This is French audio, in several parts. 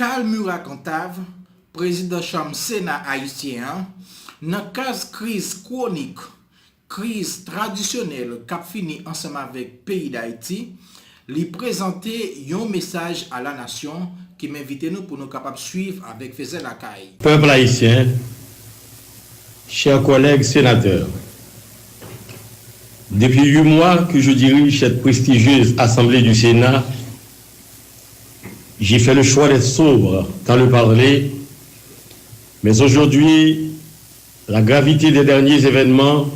Karl Murakontave, président chambre Sénat haïtien, dans case crise chronique, crise traditionnelle qui a fini ensemble avec pays d'Haïti, lui présenter un message à la nation qui m'invite nous pour nous capables de suivre avec Faisel Akaï. Peuple haïtien, chers collègues sénateurs, depuis 8 mois que je dirige cette prestigieuse Assemblée du Sénat, j'ai fait le choix d'être sobre dans le parler, mais aujourd'hui, la gravité des derniers événements,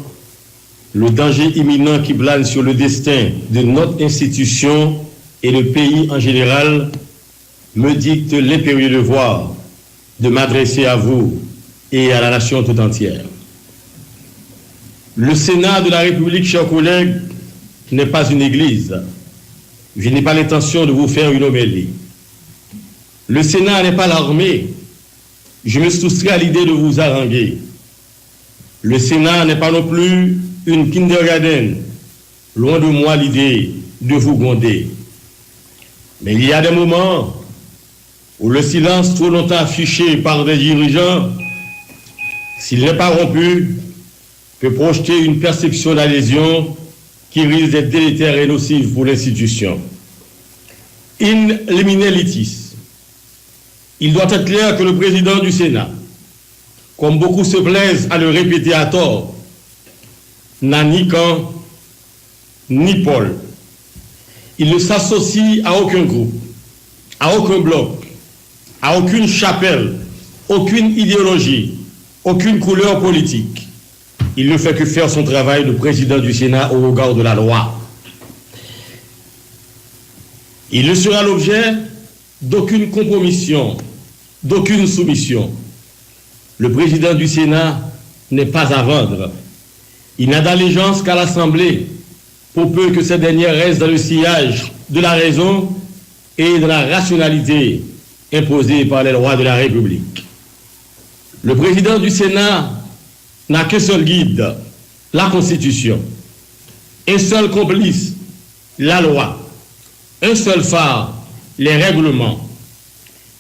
le danger imminent qui plane sur le destin de notre institution et le pays en général me dicte l'impérieux devoir de m'adresser à vous et à la nation tout entière. Le Sénat de la République, chers collègues, n'est pas une église. Je n'ai pas l'intention de vous faire une homélie. Le Sénat n'est pas l'armée. Je me soustrais à l'idée de vous haranguer. Le Sénat n'est pas non plus une kindergarten. Loin de moi l'idée de vous gronder. Mais il y a des moments où le silence trop longtemps affiché par des dirigeants, s'il n'est pas rompu, peut projeter une perception d'adhésion qui risque d'être délétère et nocive pour l'institution. In limine litis. Il doit être clair que le président du Sénat, comme beaucoup se plaisent à le répéter à tort, n'a ni camp, ni pôle. Il ne s'associe à aucun groupe, à aucun bloc, à aucune chapelle, aucune idéologie, aucune couleur politique. Il ne fait que faire son travail de président du Sénat au regard de la loi. Il ne sera l'objet d'aucune compromission, d'aucune soumission. Le président du Sénat n'est pas à vendre. Il n'a d'allégeance qu'à l'Assemblée, pour peu que cette dernière reste dans le sillage de la raison et de la rationalité imposée par les lois de la République. Le président du Sénat n'a qu'un seul guide, la Constitution, un seul complice, la loi, un seul phare, les règlements.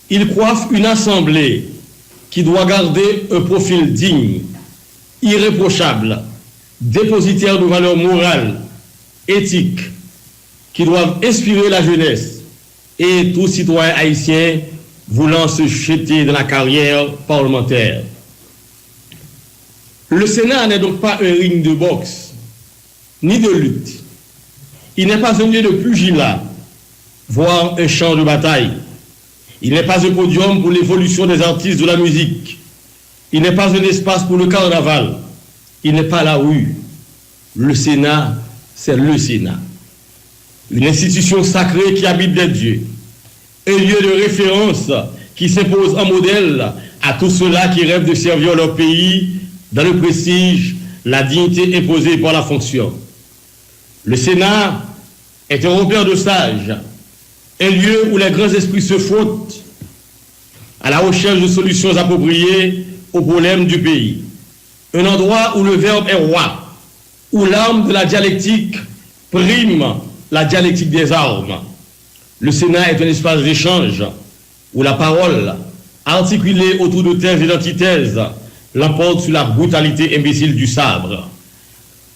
Il coiffe une assemblée qui doit garder un profil digne, irréprochable, dépositaire de valeurs morales, éthiques, qui doivent inspirer la jeunesse et tout citoyen haïtien voulant se jeter dans la carrière parlementaire. Le Sénat n'est donc pas un ring de boxe, ni de lutte. Il n'est pas un lieu de pugilat, voire un champ de bataille. Il n'est pas un podium pour l'évolution des artistes de la musique. Il n'est pas un espace pour le carnaval. Il n'est pas la rue. Le Sénat, c'est le Sénat. Une institution sacrée qui habite des dieux. Un lieu de référence qui s'impose en modèle à tous ceux-là qui rêvent de servir leur pays dans le prestige, la dignité imposée par la fonction. Le Sénat est un repère de sages, un lieu où les grands esprits se frottent à la recherche de solutions appropriées aux problèmes du pays. Un endroit où le verbe est roi, où l'arme de la dialectique prime la dialectique des armes. Le Sénat est un espace d'échange où la parole, articulée autour de thèses et d'antithèses, l'emporte sur la brutalité imbécile du sabre.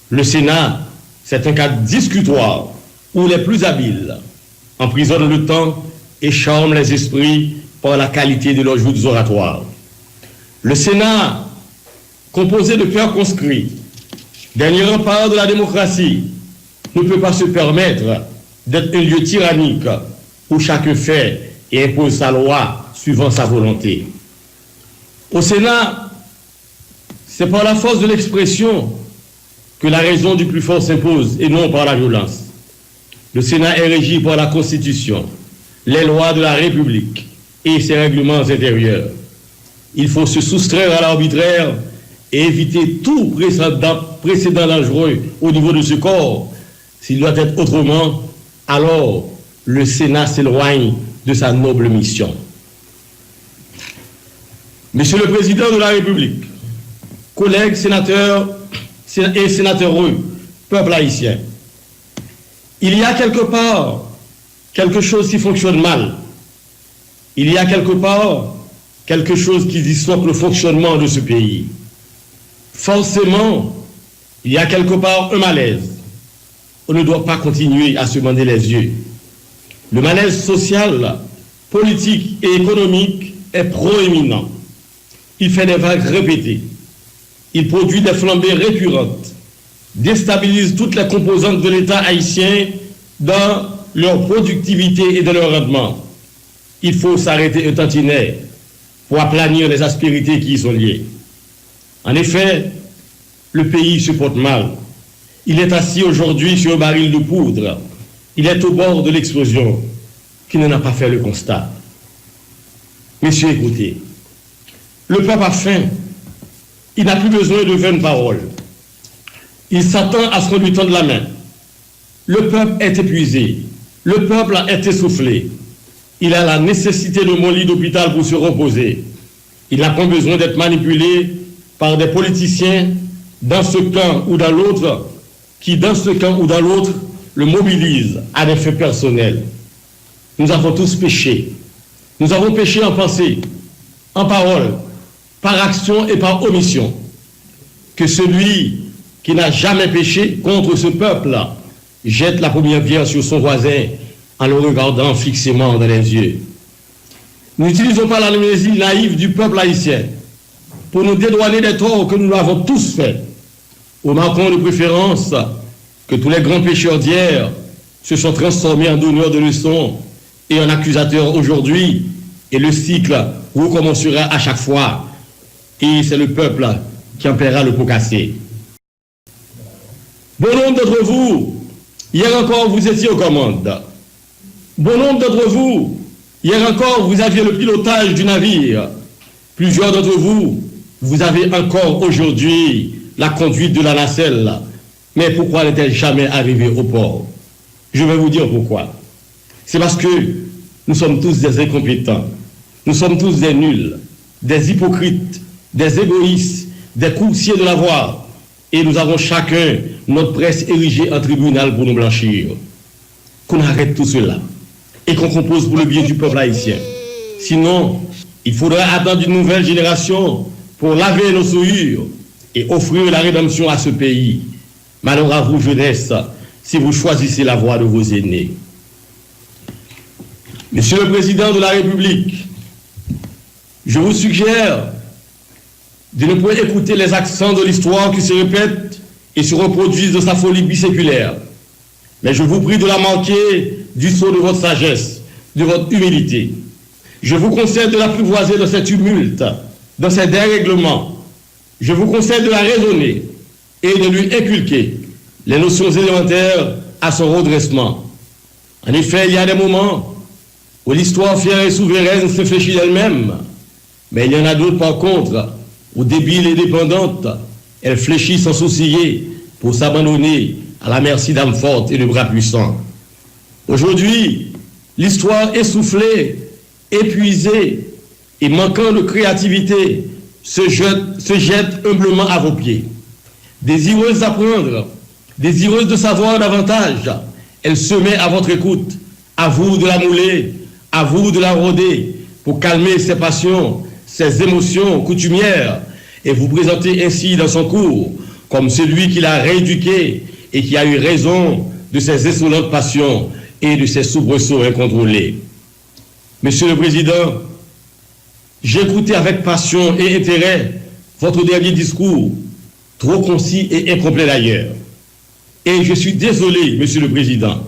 Le Sénat, c'est un cadre discutoire où les plus habiles emprisonnent le temps et charment les esprits par la qualité de leurs joutes oratoires. Le Sénat, composé de pairs conscrits, dernier rempart de la démocratie, ne peut pas se permettre d'être un lieu tyrannique où chacun fait et impose sa loi suivant sa volonté. Au Sénat, c'est par la force de l'expression que la raison du plus fort s'impose et non par la violence. Le Sénat est régi par la Constitution, les lois de la République et ses règlements intérieurs. Il faut se soustraire à l'arbitraire et éviter tout précédent dangereux au niveau de ce corps. S'il doit être autrement, alors le Sénat s'éloigne de sa noble mission. Monsieur le Président de la République, collègues sénateurs et sénateureux, peuple haïtien, il y a quelque part quelque chose qui fonctionne mal. il y a quelque part quelque chose qui disloque le fonctionnement de ce pays. Forcément, il y a quelque part un malaise. On ne doit pas continuer à se bander les yeux. Le malaise social, politique et économique est proéminent. Il fait des vagues répétées. Il produit des flambées récurrentes, déstabilise toutes les composantes de l'État haïtien dans leur productivité et dans leur rendement. Il faut s'arrêter un tantinet pour aplanir les aspérités qui y sont liées. En effet, le pays se porte mal. Il est assis aujourd'hui sur un baril de poudre. Il est au bord de l'explosion. Qui n'en a pas fait le constat? Messieurs, écoutez. Le peuple a faim. Il n'a plus besoin de vaines paroles. Il s'attend à ce qu'on lui tende la main. Le peuple est épuisé. Le peuple est essoufflé. Il a la nécessité de mon lit d'hôpital pour se reposer. Il n'a pas besoin d'être manipulé par des politiciens dans ce camp ou dans l'autre, qui dans ce camp ou dans l'autre le mobilisent à des fins personnels. Nous avons tous péché. Nous avons péché en pensée, en parole, par action et par omission. Que celui qui n'a jamais péché contre ce peuple-là jette la première pierre sur son voisin en le regardant fixement dans les yeux. N'utilisons pas l'amnésie naïve du peuple haïtien pour nous dédouaner des torts que nous avons tous faits, au marquant de préférence que tous les grands pécheurs d'hier se sont transformés en donneurs de leçons et en accusateurs aujourd'hui, et le cycle recommencera à chaque fois, et c'est le peuple qui en paiera le pot cassé. Bon nombre d'entre vous, hier encore, vous étiez aux commandes. Bon nombre d'entre vous, hier encore, vous aviez le pilotage du navire. Plusieurs d'entre vous, vous avez encore aujourd'hui la conduite de la nacelle. Mais pourquoi n'est-elle jamais arrivée au port? Je vais vous dire pourquoi. C'est parce que nous sommes tous des incompétents. Nous sommes tous des nuls, des hypocrites, des égoïstes, des coursiers de la voie. Et nous avons chacun notre presse érigée en tribunal pour nous blanchir. Qu'on arrête tout cela et qu'on compose pour le bien du peuple haïtien. Sinon, il faudra attendre une nouvelle génération pour laver nos souillures et offrir la rédemption à ce pays. Malheur à vous, jeunesse, si vous choisissez la voie de vos aînés. Monsieur le Président de la République, je vous suggère de ne point écouter les accents de l'histoire qui se répètent et se reproduisent de sa folie biséculaire. Mais je vous prie de la manquer du sceau de votre sagesse, de votre humilité. Je vous conseille de l'apprivoiser dans cet tumulte, dans ces dérèglements. Je vous conseille de la raisonner et de lui inculquer les notions élémentaires à son redressement. En effet, il y a des moments où l'histoire fière et souveraine se fléchit d'elle-même, mais il y en a d'autres par contre où débile et dépendante, elle fléchit sans sourciller pour s'abandonner à la merci d'âmes fortes et de bras puissants. Aujourd'hui, l'histoire essoufflée, épuisée et manquant de créativité se jette humblement à vos pieds. Désireuse d'apprendre, désireuse de savoir davantage, elle se met à votre écoute. À vous de la mouler, à vous de la rôder pour calmer ses passions, ses émotions coutumières et vous présenter ainsi dans son cours comme celui qui l'a rééduqué et qui a eu raison de ses insolentes passions et de ses soubresauts incontrôlés. Monsieur le Président, j'ai écouté avec passion et intérêt votre dernier discours, trop concis et incomplet d'ailleurs. Et je suis désolé, Monsieur le Président,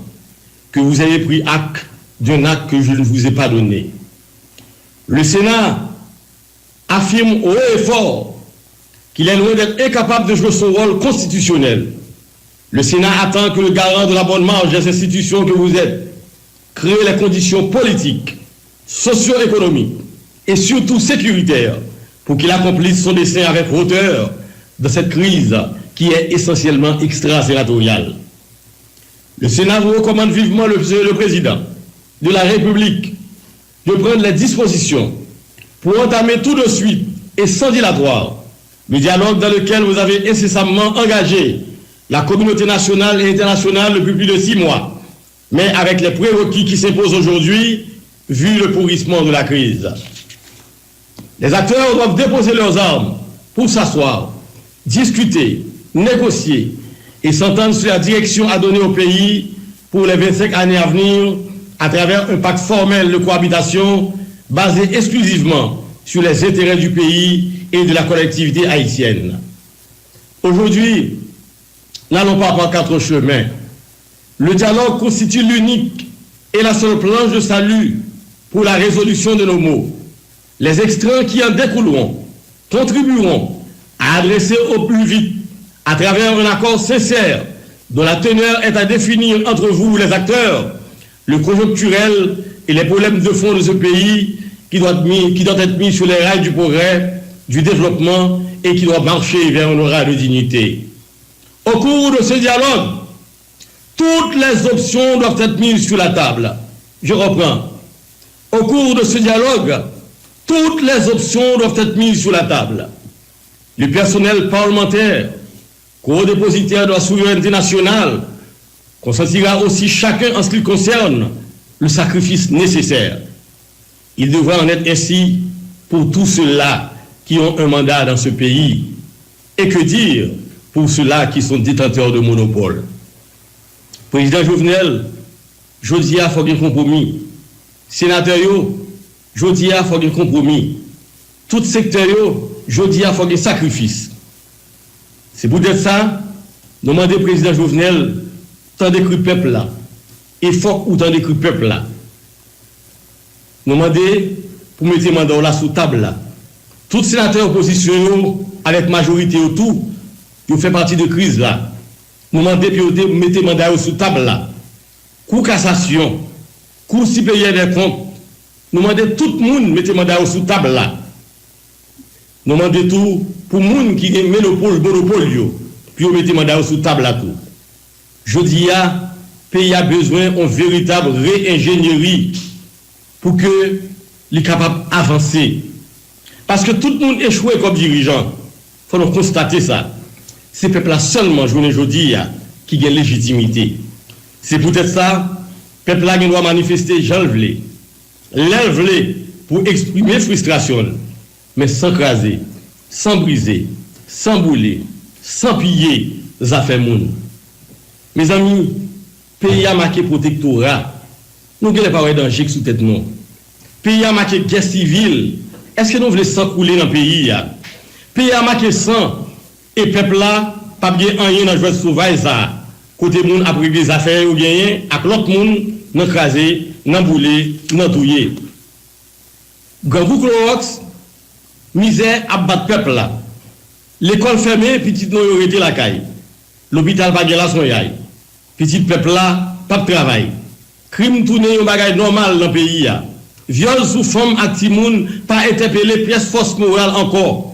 que vous ayez pris acte d'un acte que je ne vous ai pas donné. Le Sénat affirme haut et fort qu'il est loin d'être incapable de jouer son rôle constitutionnel. Le Sénat attend que le garant de la bonne marche des institutions que vous êtes crée les conditions politiques, socio-économiques et surtout sécuritaires pour qu'il accomplisse son dessein avec hauteur dans cette crise qui est essentiellement extrasénatoriale. Le Sénat vous recommande vivement, le Président de la République, de prendre les dispositions pour entamer tout de suite et sans dilatoire le dialogue dans lequel vous avez incessamment engagé la communauté nationale et internationale depuis plus de 6 mois, mais avec les prérequis qui s'imposent aujourd'hui, vu le pourrissement de la crise. Les acteurs doivent déposer leurs armes pour s'asseoir, discuter, négocier et s'entendre sur la direction à donner au pays pour les 25 années à venir à travers un pacte formel de cohabitation basé exclusivement sur les intérêts du pays et de la collectivité haïtienne. Aujourd'hui, n'allons pas par quatre chemins. Le dialogue constitue l'unique et la seule planche de salut pour la résolution de nos maux. Les extraits qui en découleront contribueront à adresser au plus vite, à travers un accord sincère dont la teneur est à définir entre vous, les acteurs, le conjoncturel et les problèmes de fond de ce pays qui doit être mis sur les rails du progrès, du développement et qui doit marcher vers un aura de dignité. Au cours de ce dialogue, toutes les options doivent être mises sur la table. Je reprends. Au cours de ce dialogue, toutes les options doivent être mises sur la table. Le personnel parlementaire, co-dépositaire de la souveraineté nationale, consentira aussi chacun en ce qui le concerne le sacrifice nécessaire. Il devra en être ainsi pour tous ceux-là qui ont un mandat dans ce pays. Et que dire pour ceux-là qui sont détenteurs de monopole. Président Jovenel, je dis à faut un compromis. Sénateur, je dis à faut un compromis. Tout secteur, je dis à faut un sacrifice. C'est peut-être ça, nous demandons au président Jovenel, tant d'écrit peuple là, et faut ou tant d'écrit peuple là. Nous demandons pour mettre le mandat là sous table là. Tout sénateur opposition avec majorité autour, qui fait partie de crise là. Nous demandons pour mettre le mandat sous table là. Cour cassation, cour supérieure des comptes, nous demandons tout le monde mettre le mandat sous table là. Nous demandons tout pour les gens qui ont monopole, puis mettre le mandat sous table là tout. Je dis à pays a besoin d'une véritable réingénierie pour que les capables d'avancer. Parce que tout le monde échoué comme dirigeant. Il faut constater ça. C'est le peuple-là seulement, aujourd'hui, qui a légitimité. C'est peut-être ça, le peuple-là qui doit manifester, j'en le voulais, pour exprimer frustration, mais sans craser, sans briser, sans bouler, sans piller les affaires monde. Mes amis, pays a marqué protectorat. Nous n'avons pas de danger sous tête non. Pays a marqué guerre civile. Est-ce que nous voulons s'encouler dans le pays? Pays a marqué sang. Et peuple là, pas bien rien dans le jeu sauvage ça. Côté monde a pris des affaires ou bien à l'autre monde, n'a crasé, n'a boulé, n'a touillé. Gambou Clorox, misère à battre peuple là. L'école fermée, petite nous aurait été la caille. L'hôpital pas là son yaï. Petit peuple là, pas de travail. Crime tourné un bagage normal dans le pays. Viol sous forme à Timoun, pas interpellé, pièce force morale encore.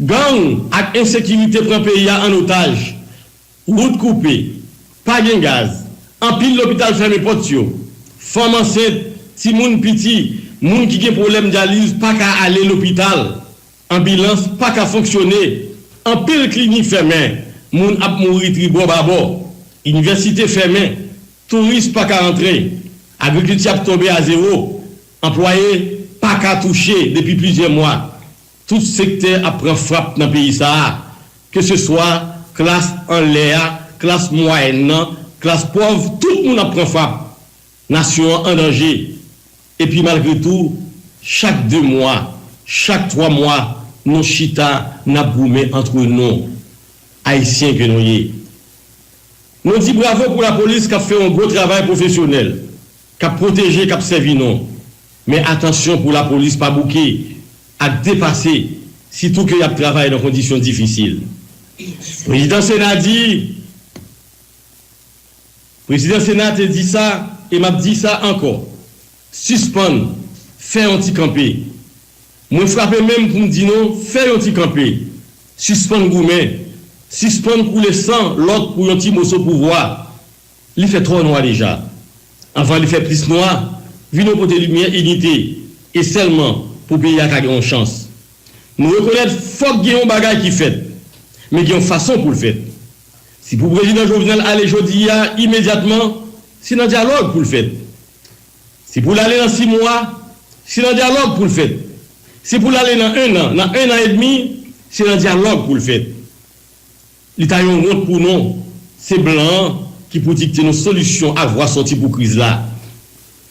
Gang ak insécurité prend pays en otage. Route coupée, pas de gaz. En pile l'hôpital fermé potio. Femme enceinte, Timoun petit, moun qui a problème de dialyse, pas qu'à aller à l'hôpital. Ambulance, pas qu'à fonctionner. En pile clinique fermée, moun ap mourir tribo babo. Université fermée, touristes pas qu'à rentrer. Agriculture a tombé à zéro. Employés pas qu'à toucher depuis plusieurs mois. Tout secteur apprend frappe dans le pays ça. Que ce soit classe en l'air, classe moyenne, classe pauvre, tout le monde apprend frappe. Nation en danger. Et puis malgré tout, chaque 2 mois, chaque 3 mois, nos chita n'a boumé entre nous, haïtiens que nous y. Nous disons bravo pour la police qui a fait un gros travail professionnel, qui a protégé, qui a servi nous. Mais attention pour la police, pas bouquer, à dépasser, surtout qu'il y a travail dans conditions difficiles. Président Sénat dit ça, et m'a dit ça encore. Suspendre, faire anti-camper. Moi, frappé même pour me dire non, faire anti-camper. Suspendre gourmet, suspendre pour le sang, l'autre pour un petit morceau pouvoir. Il fait trop noir déjà. Avant, il fait plus noir. Vino pour des lumières unité et seulement pour payer à une chance. Nous reconnaissons faut qu'il y ait un bagage qui fait, mais il y a une façon pour le faire. Si pour le président Jovenel aller jeudi immédiatement, c'est un dialogue pour le faire. Si pour l'aller dans 6 mois, c'est un dialogue pour le fait. Si pour l'aller dans 1 an, dans 1 an et demi, c'est un dialogue pour le fait. L'État a une honte pour nous. C'est blanc qui peut dicter nos solutions à voir sortir pour la crise là.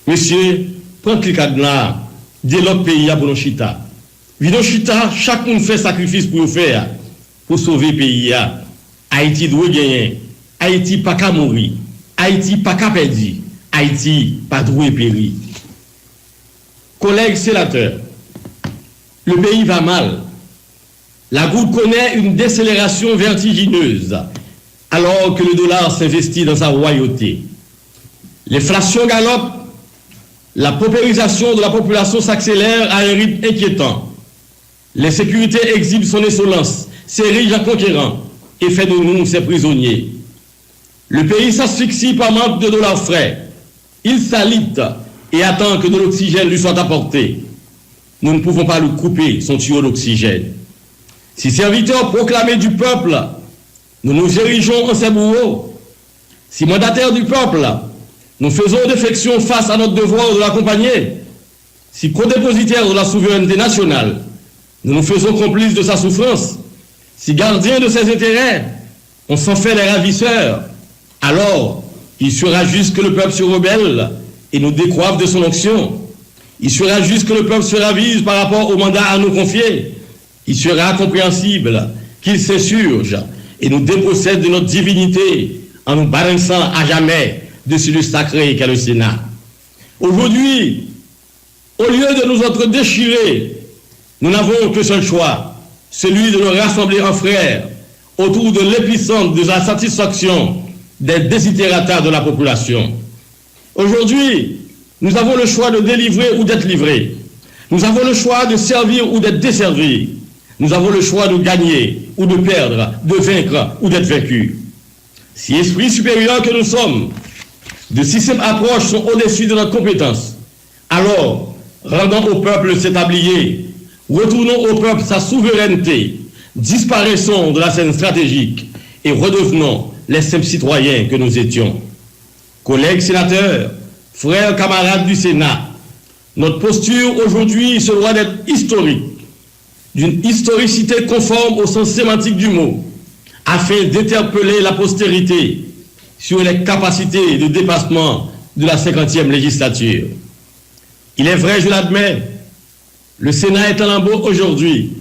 Monsieur, prends le cadenas, dialogue pays pour nos chita. Vino chita, chaque monde fait sacrifice pour faire, pour sauver le pays. Haïti doit gagner. Haïti pas qu'à mourir. Haïti pas qu'à perdre. Haïti pas doit périr. Collègues sénateurs, le pays va mal. La goutte connaît une décélération vertigineuse alors que le dollar s'investit dans sa royauté. L'inflation galope, la paupérisation de la population s'accélère à un rythme inquiétant. L'insécurité exhibe son insolence, s'érige en conquérant et fait de nous ses prisonniers. Le pays s'asphyxie par manque de dollars frais. Il s'alite et attend que de l'oxygène lui soit apporté. Nous ne pouvons pas lui couper son tuyau d'oxygène. Si serviteurs proclamés du peuple, nous nous érigeons en ses bourreaux. Si mandataires du peuple, nous faisons défection face à notre devoir de l'accompagner. Si codépositaires de la souveraineté nationale, nous nous faisons complices de sa souffrance. Si gardiens de ses intérêts, on s'en fait les ravisseurs. Alors, il sera juste que le peuple se rebelle et nous décoiffe de son onction. Il sera juste que le peuple se ravise par rapport au mandat à nous confier. Il sera compréhensible qu'il s'insurge et nous dépossède de notre divinité en nous balançant à jamais dessus le sacré qu'est le Sénat. Aujourd'hui, au lieu de nous être déchirés, nous n'avons que seul choix, celui de nous rassembler en frères autour de l'épicentre de la satisfaction des desiderata de la population. Aujourd'hui, nous avons le choix de délivrer ou d'être livrés. Nous avons le choix de servir ou d'être desservis. Nous avons le choix de gagner ou de perdre, de vaincre ou d'être vaincu. Si esprit supérieur que nous sommes, de systèmes approches sont au-dessus de notre compétence, alors rendons au peuple cet tablier, retournons au peuple sa souveraineté, disparaissons de la scène stratégique et redevenons les simples citoyens que nous étions. Collègues sénateurs, frères camarades du Sénat, notre posture aujourd'hui se doit d'être historique, d'une historicité conforme au sens sémantique du mot, afin d'interpeller la postérité sur les capacités de dépassement de la 50e législature. Il est vrai, je l'admets, le Sénat est en lambeaux aujourd'hui.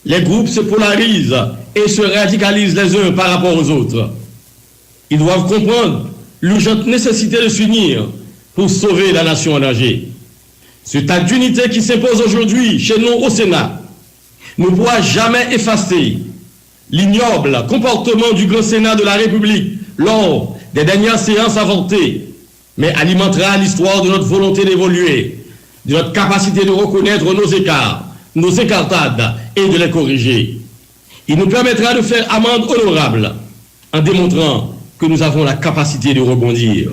Les groupes se polarisent et se radicalisent les uns par rapport aux autres. Ils doivent comprendre l'urgente nécessité de s'unir pour sauver la nation en danger. Ce tas d'unité qui s'impose aujourd'hui chez nous au Sénat ne pourra jamais effacer l'ignoble comportement du grand Sénat de la République lors des dernières séances avortées, mais alimentera l'histoire de notre volonté d'évoluer, de notre capacité de reconnaître nos écarts, nos écartades et de les corriger. Il nous permettra de faire amende honorable en démontrant que nous avons la capacité de rebondir.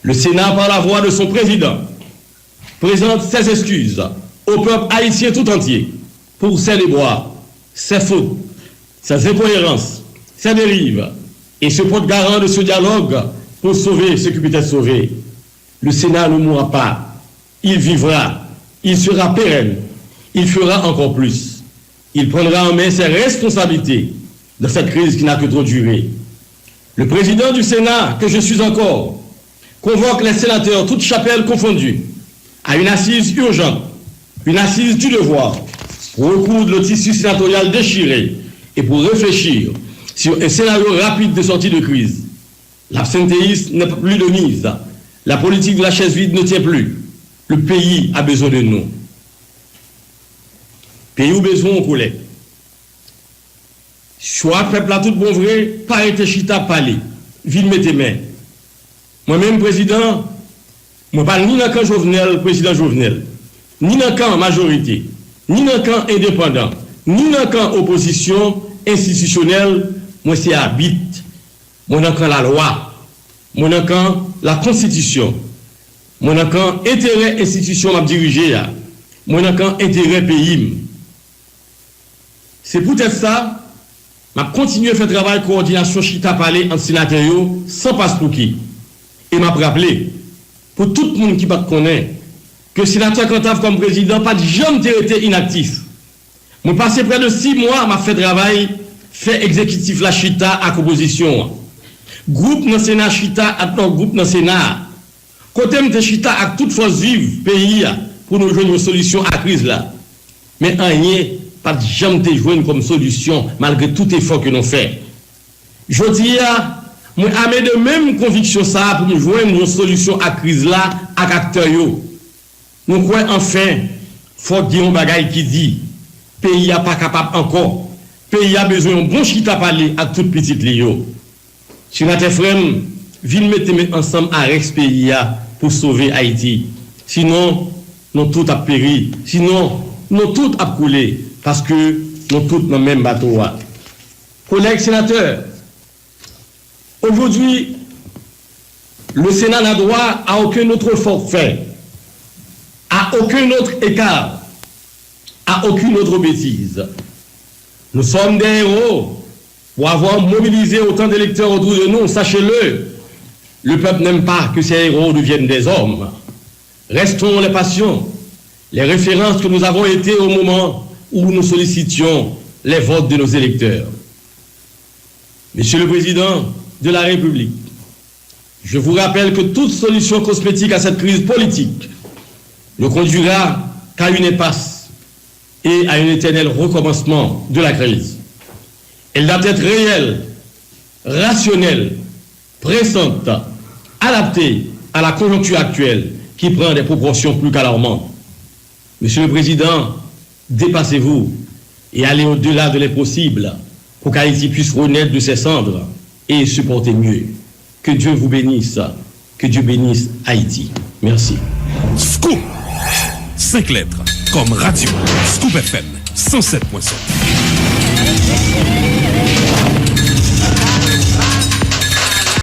Le Sénat, par la voix de son président, présente ses excuses au peuple haïtien tout entier pour ses déboires, ses fautes, ses incohérences, ses dérives, et se porte garant de ce dialogue pour sauver ce qui peut être sauvé. Le Sénat ne mourra pas, il vivra, il sera pérenne, il fera encore plus. Il prendra en main ses responsabilités dans cette crise qui n'a que trop duré. Le président du Sénat, que je suis encore, convoque les sénateurs, toutes chapelles confondues, à une assise urgente, une assise du devoir, pour recoudre le tissu sénatorial déchiré et pour réfléchir sur un scénario rapide de sortie de crise. L'absentéisme n'est plus de mise. La politique de la chaise vide ne tient plus. Le pays a besoin de nous. Pays ou besoin, on collègue. Choix peuple à tout bon vrai, pas été chita parler. Ville mettez main. Moi-même, président, moi parle ni dans le camp Jovenel, président Jovenel, ni dans le camp majorité, ni dans le camp indépendant, ni dans le camp opposition institutionnelle. Moi, c'est habite. Moi, dans le camp la loi. Moi, dans le camp la constitution. Moi, dans le camp intérêt institution m'a dirigé là. Moi, dans le camp intérêt pays. C'est peut-être ça. Je continue à faire travail coordination chita parler en sénateur sans passe pour qui. Et m'a rappelé pour tout le monde qui ne connaît que le sénateur Cantave comme président, pas de jamais été inactif. Je passé près de 6 mois, m'a fait travail, fait exécutif la chita à composition. Groupe dans le Sénat chita à ton groupe dans le Sénat. Côté de chita à toute force vive pays pour nous joindre une solution à la crise là. Mais rien, pas de jamais joindre comme solution malgré tout effort que nous faisons. Je dis, moi, j'ai de même conviction ça pour nous joindre une solution à la crise là, à acteurs. Nous croyons enfin, faut dire un bagage qui dit, pays n'est pas capable encore, pays a besoin d'un bon chita parler à toute petite liyo. Si notre frère, viens mettre ensemble avec ce pays pour sauver Haïti. Sinon, nous tous a péri. Sinon, nous tous a coulé. Parce que nous tous dans le même bateau. Collègues sénateurs, aujourd'hui, le Sénat n'a droit à aucun autre forfait, à aucun autre écart, à aucune autre bêtise. Nous sommes des héros pour avoir mobilisé autant d'électeurs autour de nous. Sachez-le, le peuple n'aime pas que ces héros deviennent des hommes. Restons les patients, les références que nous avons été au moment où nous sollicitions les votes de nos électeurs. Monsieur le Président de la République, je vous rappelle que toute solution cosmétique à cette crise politique ne conduira qu'à une impasse et à un éternel recommencement de la crise. Elle doit être réelle, rationnelle, pressante, adaptée à la conjoncture actuelle qui prend des proportions plus qu'alarmantes. Monsieur le Président, dépassez-vous et allez au-delà de l'impossible pour qu'Haïti puisse renaître de ses cendres et supporter mieux. Que Dieu vous bénisse, que Dieu bénisse Haïti. Merci. Scoop, 5 lettres, comme radio, Scoop FM 107.7.